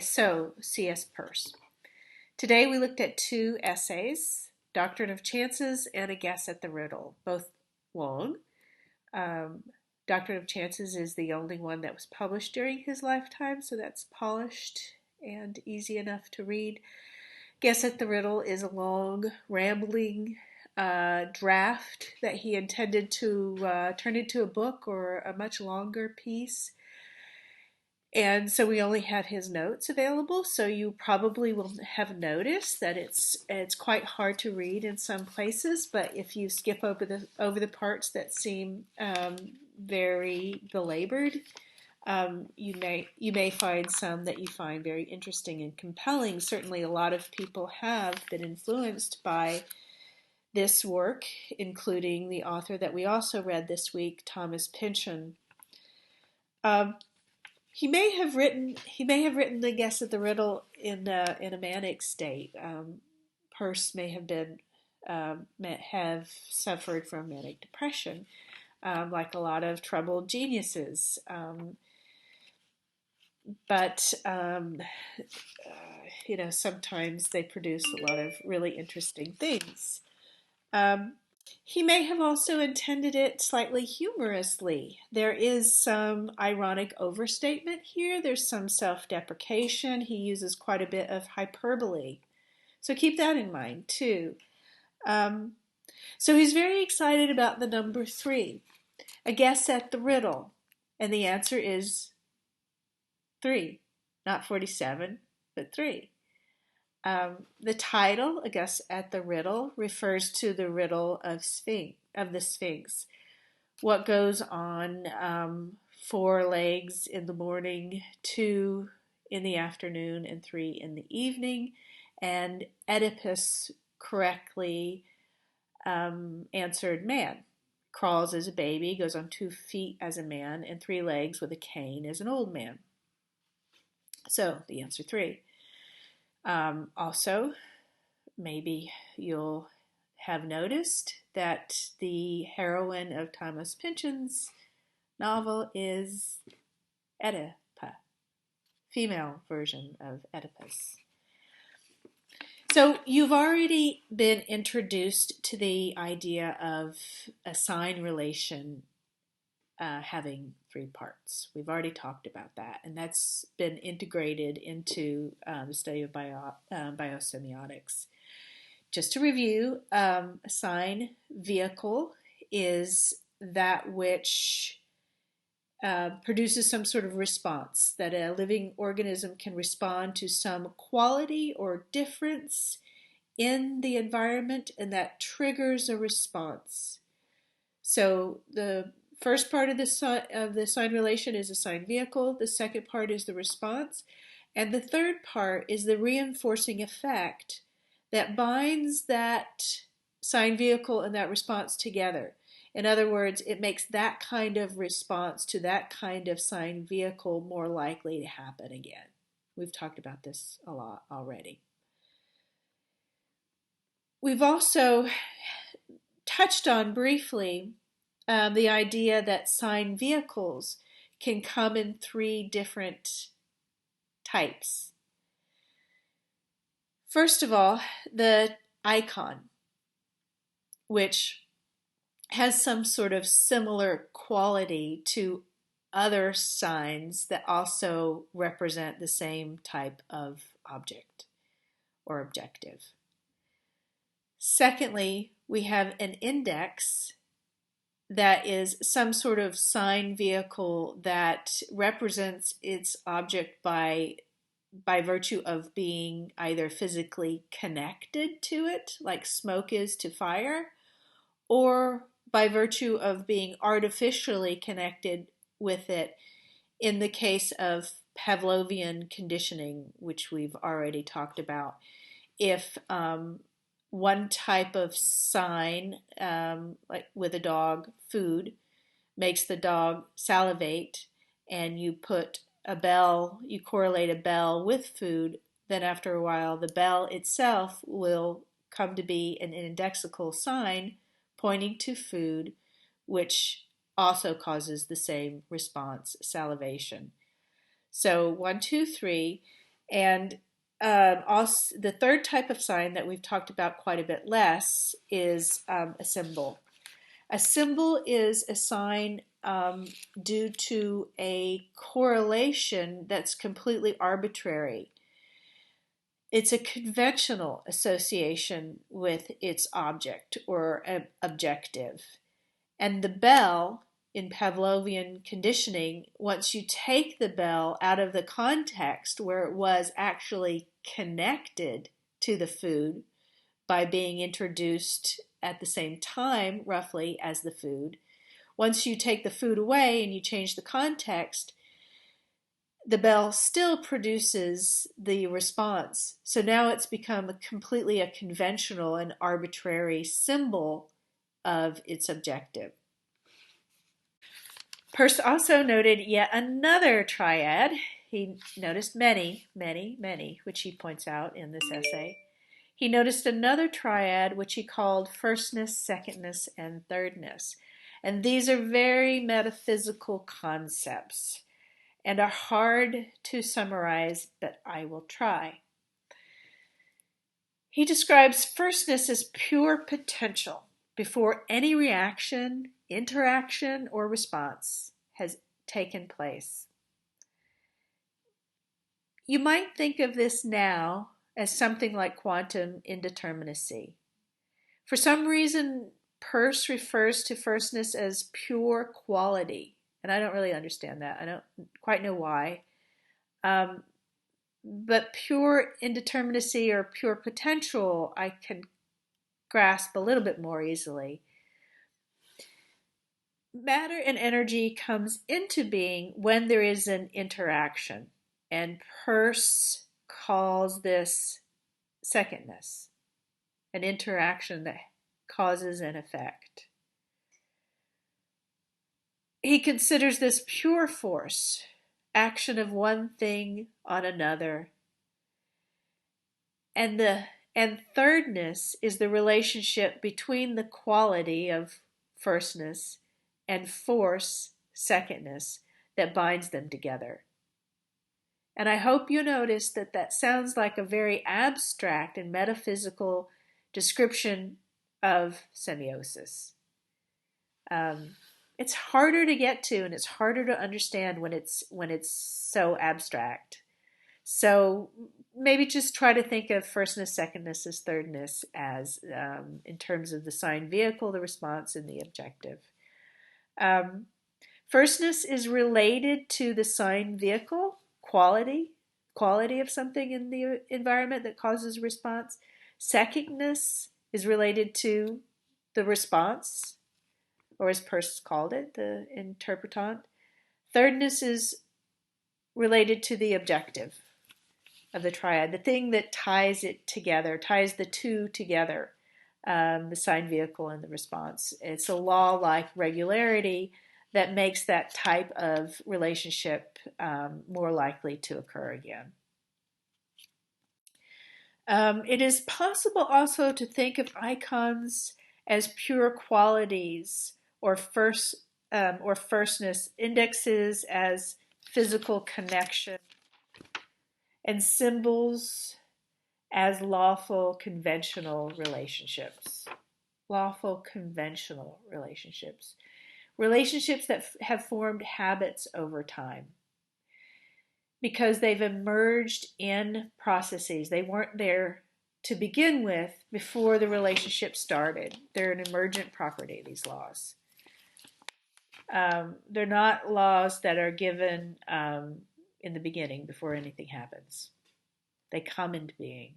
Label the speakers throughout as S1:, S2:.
S1: So, C.S. Peirce. Today we looked at two essays, Doctrine of Chances and A Guess at the Riddle, both long. Um, Doctrine of Chances is the only one that was published during his lifetime, so that's polished and easy enough to read. Guess at the Riddle is a long, rambling draft that he intended to turn into a book or a much longer piece. And so we only had his notes available, so you probably will have noticed that it's quite hard to read in some places. But if you skip over the parts that seem very belabored, you may find some that you find very interesting and compelling. Certainly, a lot of people have been influenced by this work, including the author that we also read this week, Thomas Pynchon. Um, he may have written the Guess at the Riddle in a manic state. Peirce may have suffered from manic depression, like a lot of troubled geniuses. But sometimes they produce a lot of really interesting things. Um, he may have also intended it slightly humorously. There is some ironic overstatement here. There's some self-deprecation. He uses quite a bit of hyperbole. So keep that in mind too. Um, so he's very excited about the number 3, a guess at the riddle. And the answer is 3, not 47, but 3. The title, I guess, at the riddle refers to the riddle of the Sphinx. What goes on 4 legs in the morning, 2 in the afternoon, and 3 in the evening. And Oedipus correctly answered man. Crawls as a baby, goes on 2 feet as a man, and 3 legs with a cane as an old man. So the answer 3. Also, maybe you'll have noticed that the heroine of Thomas Pynchon's novel is Oedipa, female version of Oedipus. So you've already been introduced to the idea of a sign relation having 3 parts. We've already talked about that, and that's been integrated into the study of biosemiotics. Just to review, a sign vehicle is that which produces some sort of response, that a living organism can respond to some quality or difference in the environment, and that triggers a response. So the first part of the sign relation is a sign vehicle. The second part is the response. And the third part is the reinforcing effect that binds that sign vehicle and that response together. In other words, it makes that kind of response to that kind of sign vehicle more likely to happen again. We've talked about this a lot already. We've also touched on briefly the idea that sign vehicles can come in 3 different types. First of all, the icon, which has some sort of similar quality to other signs that also represent the same type of object or objective. Secondly, we have an index that is some sort of sign vehicle that represents its object by virtue of being either physically connected to it, like smoke is to fire, or by virtue of being artificially connected with it in the case of Pavlovian conditioning, which we've already talked about. If one type of sign, like with a dog, food, makes the dog salivate, and you put a bell, you correlate a bell with food, then after a while the bell itself will come to be an indexical sign pointing to food, which also causes the same response, salivation. So 1, 2, 3, And also, the third type of sign that we've talked about quite a bit less is a symbol. A symbol is a sign due to a correlation that's completely arbitrary. It's a conventional association with its object or objective. And the bell in Pavlovian conditioning, once you take the bell out of the context where it was actually connected to the food by being introduced at the same time, roughly, as the food, once you take the food away and you change the context, the bell still produces the response. So now it's become completely a conventional and arbitrary symbol of its objective. Peirce also noted yet another triad. He noticed many, which he points out in this essay. He noticed another triad, which he called firstness, secondness, and thirdness. And these are very metaphysical concepts and are hard to summarize, but I will try. He describes firstness as pure potential before any reaction, interaction, or response has taken place. You might think of this now as something like quantum indeterminacy. For some reason, Peirce refers to firstness as pure quality, and I don't really understand that. I don't quite know why. But pure indeterminacy or pure potential, I can grasp a little bit more easily. Matter and energy comes into being when there is an interaction, and Peirce calls this secondness, an interaction that causes an effect. He considers this pure force, action of one thing on another. And thirdness is the relationship between the quality of firstness and force, secondness, that binds them together. And I hope you notice that that sounds like a very abstract and metaphysical description of semiosis. It's harder to get to, and it's harder to understand when it's so abstract. So maybe just try to think of firstness, secondness as thirdness as in terms of the sign vehicle, the response, and the objective. Firstness is related to the sign vehicle, quality of something in the environment that causes response. Secondness is related to the response, or as Peirce called it, the interpretant. Thirdness is related to the objective of the triad, the thing that ties it together, ties the two together, the sign vehicle and the response. It's a law-like regularity that makes that type of relationship more likely to occur again. It is possible also to think of icons as pure qualities or firstness, indexes as physical connection, and symbols as lawful conventional relationships. Lawful conventional relationships. Relationships that have formed habits over time because they've emerged in processes. They weren't there to begin with before the relationship started. They're an emergent property, these laws. They're not laws that are given in the beginning before anything happens. They come into being.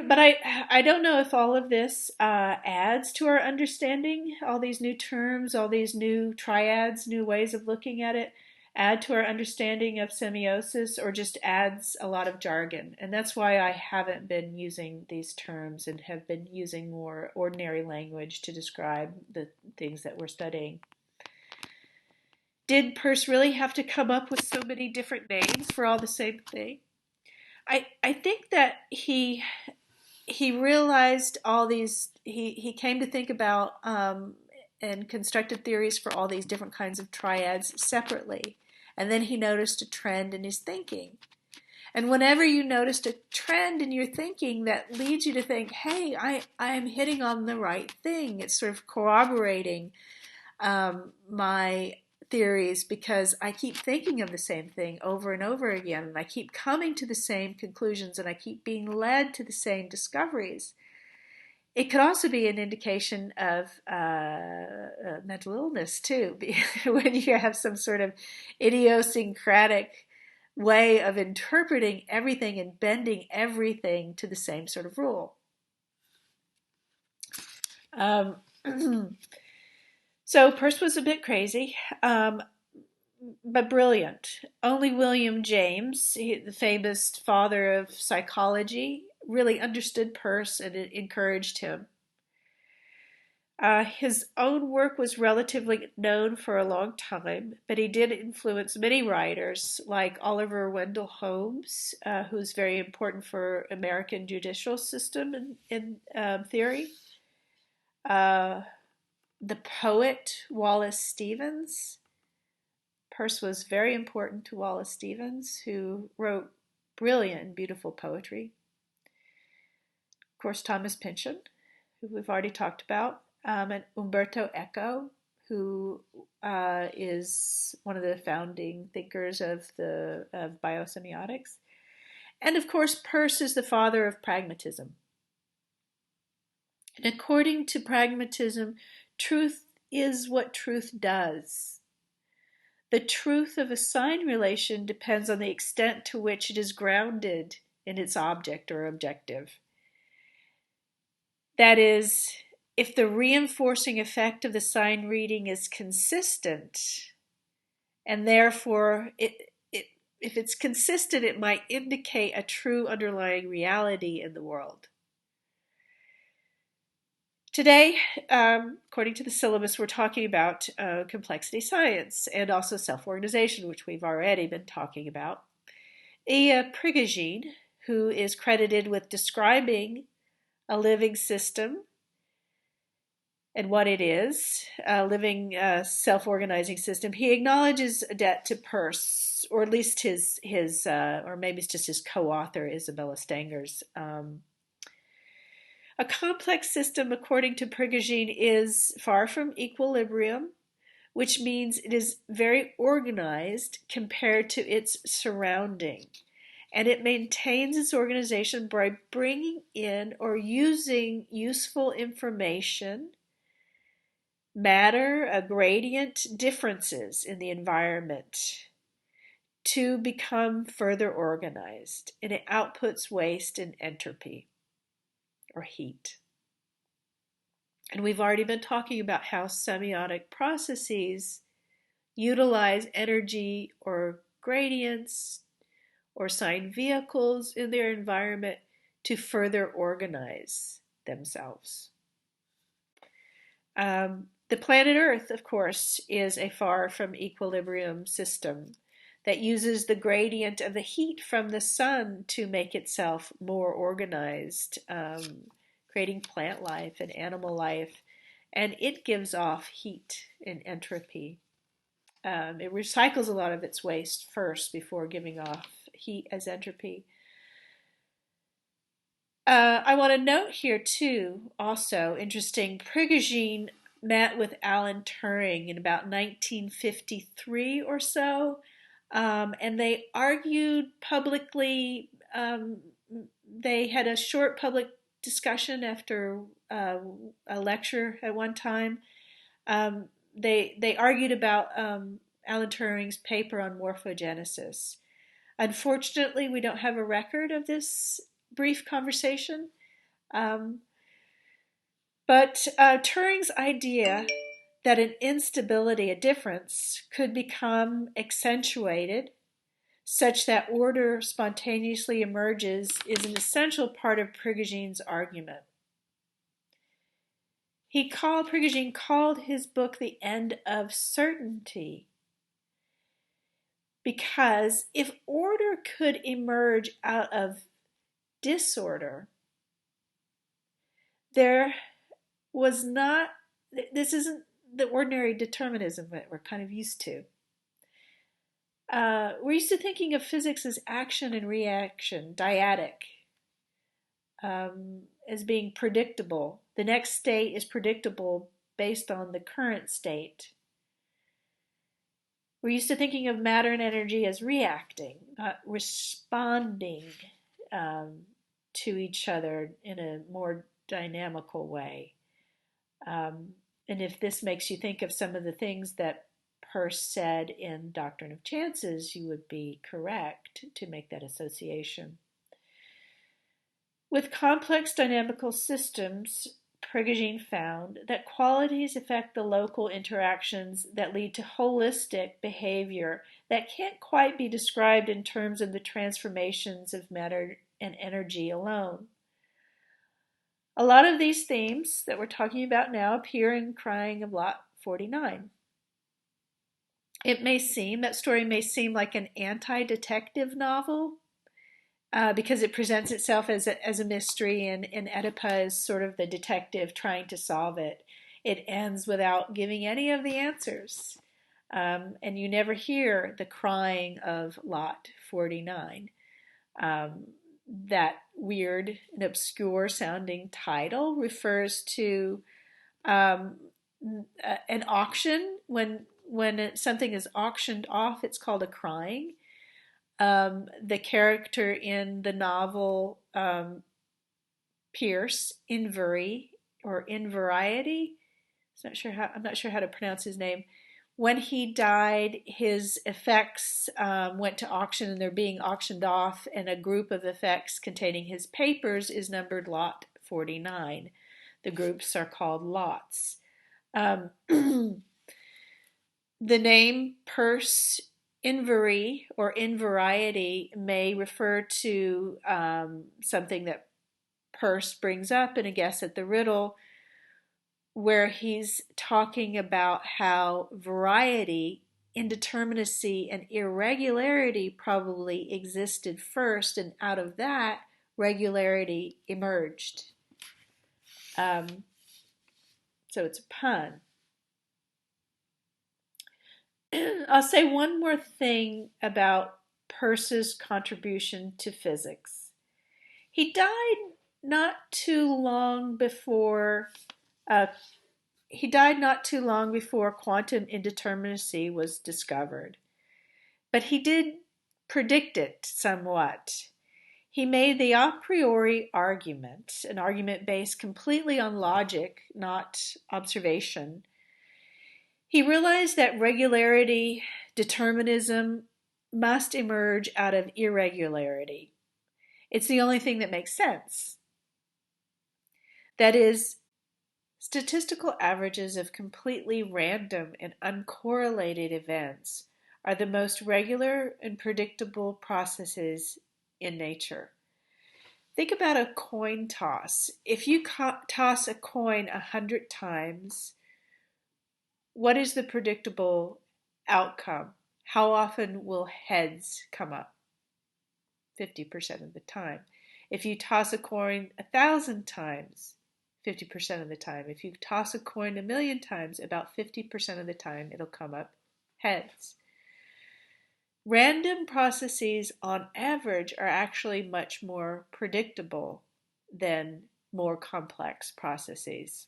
S1: But I don't know if all of this adds to our understanding, all these new terms, all these new triads, new ways of looking at it, add to our understanding of semiosis, or just adds a lot of jargon. And that's why I haven't been using these terms and have been using more ordinary language to describe the things that we're studying. Did Peirce really have to come up with so many different names for all the same thing? I think that he realized all these, he came to think about and constructed theories for all these different kinds of triads separately. And then he noticed a trend in his thinking. And whenever you noticed a trend in your thinking that leads you to think, hey, I'm hitting on the right thing, it's sort of corroborating my theories because I keep thinking of the same thing over and over again, and I keep coming to the same conclusions, and I keep being led to the same discoveries. It could also be an indication of mental illness too, when you have some sort of idiosyncratic way of interpreting everything and bending everything to the same sort of rule. So Peirce was a bit crazy, but brilliant. Only William James, the famous father of psychology, really understood Peirce and it encouraged him. His own work was relatively known for a long time, but he did influence many writers like Oliver Wendell Holmes, who's very important for American judicial system in theory. The poet Wallace Stevens. Peirce was very important to Wallace Stevens, who wrote brilliant and beautiful poetry. Of course, Thomas Pynchon, who we've already talked about, and Umberto Eco, who is one of the founding thinkers of biosemiotics. And of course, Peirce is the father of pragmatism. And according to pragmatism, truth is what truth does. The truth of a sign relation depends on the extent to which it is grounded in its object or objective. That is, if the reinforcing effect of the sign reading is consistent, and therefore if it's consistent, it might indicate a true underlying reality in the world. Today, according to the syllabus, we're talking about complexity science and also self-organization, which we've already been talking about. Prigogine, who is credited with describing a living system and what it is, a living self-organizing system, he acknowledges a debt to Peirce, or at least his or maybe it's just his co-author, Isabella Stenger's. A complex system, according to Prigogine, is far from equilibrium, which means it is very organized compared to its surrounding. And it maintains its organization by bringing in or using useful information, matter, gradient differences in the environment to become further organized. And it outputs waste and entropy or heat. And we've already been talking about how semiotic processes utilize energy or gradients or sign vehicles in their environment to further organize themselves. The planet Earth, of course, is a far from equilibrium system that uses the gradient of the heat from the sun to make itself more organized, creating plant life and animal life, and it gives off heat and entropy. It recycles a lot of its waste first before giving off heat as entropy. I want to note here too, also interesting, Prigogine met with Alan Turing in about 1953 or so, and they argued publicly. They had a short public discussion after a lecture at one time. They argued about Alan Turing's paper on morphogenesis. Unfortunately, we don't have a record of this brief conversation. But Turing's idea that an instability, a difference, could become accentuated such that order spontaneously emerges is an essential part of Prigogine's argument. Prigogine called his book The End of Certainty, because if order could emerge out of disorder, there was not, this isn't the ordinary determinism that we're kind of used to. We're used to thinking of physics as action and reaction, dyadic, as being predictable. The next state is predictable based on the current state. We're used to thinking of matter and energy as reacting, responding to each other in a more dynamical way. And if this makes you think of some of the things that Peirce said in Doctrine of Chances, you would be correct to make that association. With complex dynamical systems, Prigogine found that qualities affect the local interactions that lead to holistic behavior that can't quite be described in terms of the transformations of matter and energy alone. A lot of these themes that we're talking about now appear in Crying of Lot 49. That story may seem like an anti-detective novel, because it presents itself as a mystery, and Oedipa is sort of the detective trying to solve it. It ends without giving any of the answers, and you never hear the crying of Lot 49. That weird and obscure sounding title refers to an auction. When something is auctioned off, it's called a crying. The character in the novel Pierce, Invery or Invariety, I'm not sure how to pronounce his name. When he died, his effects went to auction, and they're being auctioned off, and a group of effects containing his papers is numbered Lot 49. The groups are called lots. The name Peirce Invery or Invariety may refer to something that Peirce brings up in A Guess at the Riddle, where he's talking about how variety, indeterminacy, and irregularity probably existed first, and out of that, regularity emerged. So it's a pun. I'll say one more thing about Peirce's contribution to physics. He died not too long before quantum indeterminacy was discovered, but he did predict it somewhat. He made the a priori argument, an argument based completely on logic, not observation. He realized that regularity, determinism, must emerge out of irregularity. It's the only thing that makes sense. That is, statistical averages of completely random and uncorrelated events are the most regular and predictable processes in nature. Think about a coin toss. If you toss a coin 100 times, what is the predictable outcome? How often will heads come up? 50% of the time. If you toss a coin 1,000 times, 50% of the time. If you toss a coin 1,000,000 times, about 50% of the time it'll come up heads. Random processes on average are actually much more predictable than more complex processes.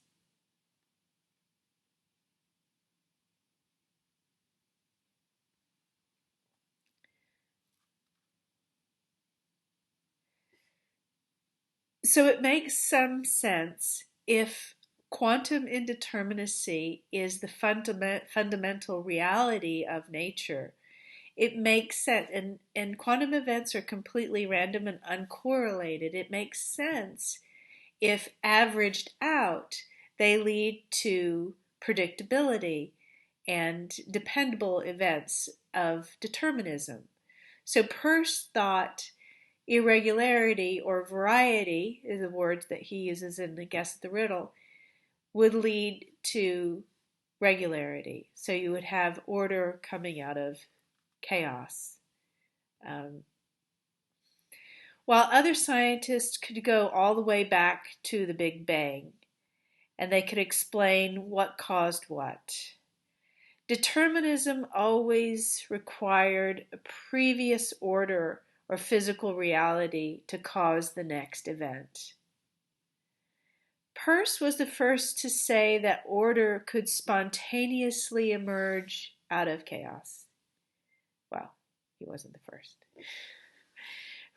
S1: So it makes some sense if quantum indeterminacy is the fundamental reality of nature. It makes sense, and quantum events are completely random and uncorrelated. It makes sense if averaged out, they lead to predictability and dependable events of determinism. So Peirce thought irregularity or variety, is the words that he uses in the Guess at the Riddle, would lead to regularity. So you would have order coming out of chaos. While other scientists could go all the way back to the Big Bang, and they could explain what caused what. determinism always required a previous order or physical reality to cause the next event. Peirce was the first to say that order could spontaneously emerge out of chaos. Well, he wasn't the first.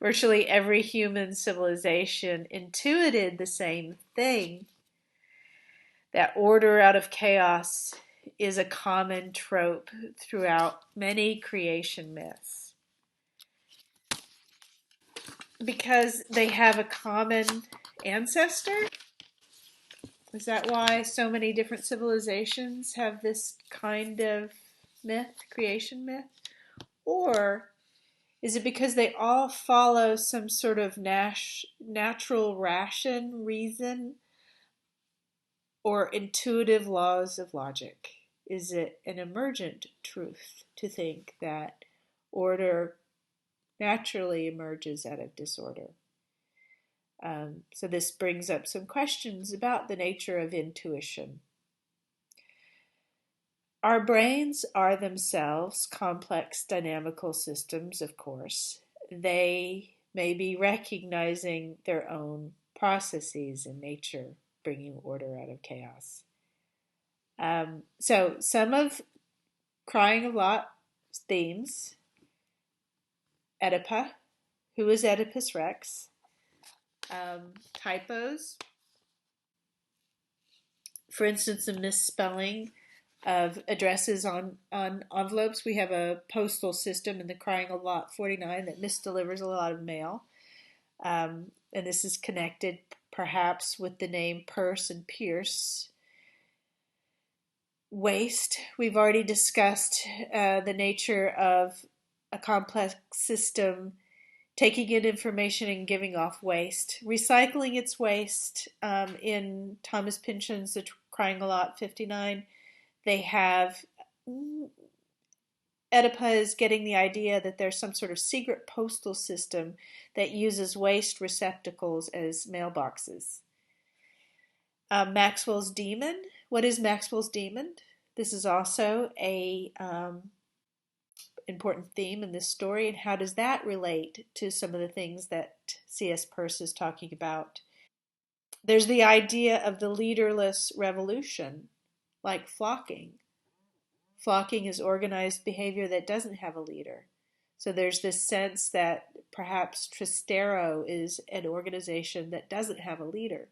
S1: Virtually every human civilization intuited the same thing, that order out of chaos is a common trope throughout many creation myths. Because they have a common ancestor? Is that why so many different civilizations have this kind of myth, creation myth? Or is it because they all follow some sort of natural ration reason or intuitive laws of logic? Is it an emergent truth to think that order naturally emerges out of disorder? So this brings up some questions about the nature of intuition. Our brains are themselves complex dynamical systems, of course. They may be recognizing their own processes in nature, bringing order out of chaos. So some of Crying of Lot themes, Oedipa, who is Oedipus Rex, typos, for instance, a misspelling of addresses on envelopes. We have a postal system in the Crying of Lot 49 that misdelivers a lot of mail. And this is connected perhaps with the name Peirce and Pierce. Waste. We've already discussed the nature of a complex system taking in information and giving off waste. Recycling its waste. In Thomas Pynchon's The Crying of Lot 59, they have Oedipa is getting the idea that there's some sort of secret postal system that uses waste receptacles as mailboxes. Maxwell's demon. What is Maxwell's demon? This is also a important theme in this story, and how does that relate to some of the things that C.S. Peirce is talking about? There's the idea of the leaderless revolution, like flocking. Flocking is organized behavior that doesn't have a leader. So there's this sense that perhaps Trastero is an organization that doesn't have a leader.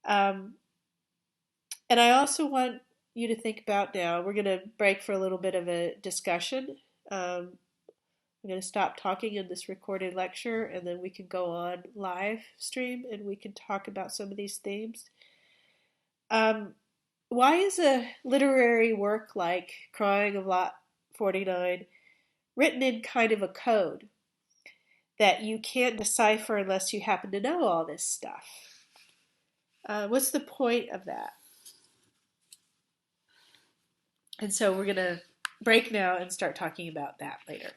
S1: And I also want you to think about now, we're going to break for a little bit of a discussion. I'm going to stop talking in this recorded lecture, and then we can go on live stream and we can talk about some of these themes. Why is a literary work like Crying of Lot 49 written in kind of a code that you can't decipher unless you happen to know all this stuff? What's the point of that? And so we're going to break now and start talking about that later.